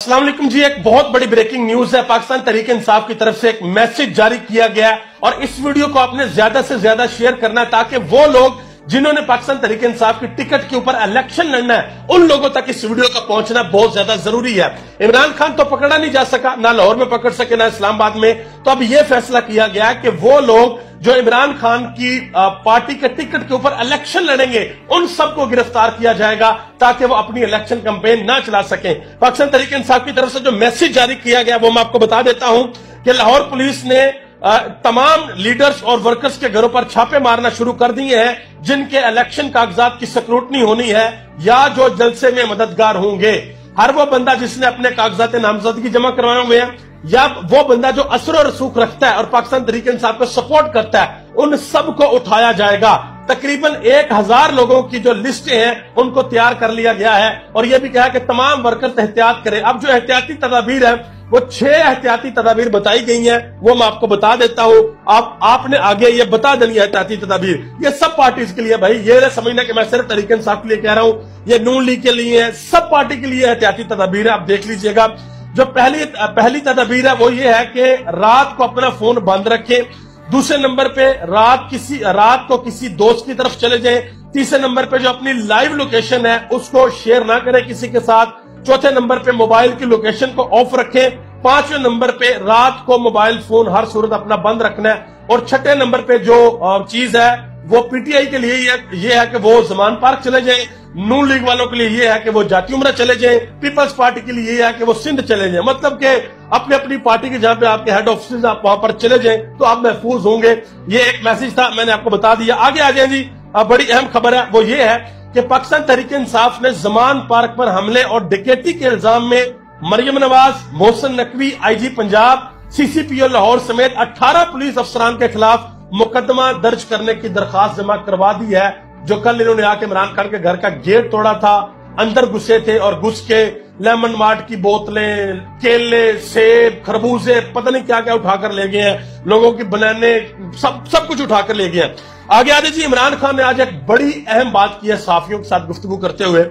अस्सलाम वालेकुम जी। एक बहुत बड़ी ब्रेकिंग न्यूज है। पाकिस्तान तहरीक इंसाफ की तरफ से एक मैसेज जारी किया गया है और इस वीडियो को आपने ज्यादा से ज्यादा शेयर करना है ताकि वो लोग जिन्होंने पाकिस्तान तहरीक इंसाफ की टिकट के ऊपर इलेक्शन लड़ना है उन लोगों तक इस वीडियो का पहुंचना बहुत ज्यादा जरूरी है। इमरान खान तो पकड़ा नहीं जा सका, ना लाहौर में पकड़ सके ना इस्लामाबाद में, तो अब यह फैसला किया गया है कि वो लोग जो इमरान खान की पार्टी के टिकट के ऊपर इलेक्शन लड़ेंगे उन सबको गिरफ्तार किया जाएगा ताकि वो अपनी इलेक्शन कैंपेन ना चला सकें। पाकिस्तान तहरीक इंसाफ की तरफ से जो मैसेज जारी किया गया वो मैं आपको बता देता हूं कि लाहौर पुलिस ने तमाम लीडर्स और वर्कर्स के घरों पर छापे मारना शुरू कर दिए हैं जिनके इलेक्शन कागजात की स्क्रूटनी होनी है या जो जलसे में मददगार होंगे। हर वो बंदा जिसने अपने कागजात नामजदगी जमा करवाए हुए हैं या वो बंदा जो असर और रसूख रखता है और पाकिस्तान तहरीक इंसाफ को सपोर्ट करता है उन सब को उठाया जाएगा। तकरीबन 1000 लोगों की जो लिस्टें हैं उनको तैयार कर लिया गया है और यह भी कहा कि तमाम वर्कर्स एहतियात करें। अब जो एहतियाती तदाबीर है वो 6 एहतियाती तदाबीर बताई गई हैं, वो मैं आपको बता देता हूं। आपने आगे ये बता देनी है एहतियाती तदाबीर। ये सब पार्टीज के लिए भाई, ये ना समझना कि मैं सिर्फ तहरीक इंसाफ के लिए कह रहा हूं, ये नून लीग के लिए है, सब पार्टी के लिए एहतियाती तदाबीर है। आप देख लीजिएगा। जो पहली तदाबीर है वो ये है कि रात को अपना फोन बंद रखें। दूसरे नंबर पे रात को किसी दोस्त की तरफ चले जाएं। तीसरे नंबर पे जो अपनी लाइव लोकेशन है उसको शेयर ना करें किसी के साथ। चौथे नंबर पे मोबाइल की लोकेशन को ऑफ रखें। 5वें नंबर पे रात को मोबाइल फोन हर सूरत अपना बंद रखना है। और 6ठे नंबर पे जो चीज है वो पीटीआई के लिए ये है कि वो जमान पार्क चले जाएं। नून लीग वालों के लिए ये है कि वो जाती उमरा चले जाएं। पीपल्स पार्टी के लिए ये है कि वो सिंध चले जाएं। मतलब कि अपनी अपनी पार्टी के जहां पे आपके हेड ऑफिस आप वहां पर चले जाएं तो आप महफूज होंगे। ये एक मैसेज था, मैंने आपको बता दिया। आगे आ जाए जी। बड़ी अहम खबर है वो ये है कि पाकिस्तान तहरीक इंसाफ ने जमान पार्क पर हमले और डकैती के इल्जाम में मरियम नवाज, मोहसिन नकवी, आईजी पंजाब, सीसीपीओ लाहौर समेत 18 पुलिस अफसरान के खिलाफ मुकदमा दर्ज करने की दरखास्त जमा करवा दी है। जो कल इन्होंने आके इमरान खान के घर का गेट तोड़ा था, अंदर घुसे थे और घुस के लेमन मार्ट की बोतलें, केले, सेब, खरबूजे, पता नहीं क्या क्या उठाकर ले गए हैं। लोगों की बनाने सब कुछ उठाकर ले गए हैं। आगे आगे जी। इमरान खान ने आज एक बड़ी अहम बात की है सहाफियों के साथ गुफ्तगू करते हुए।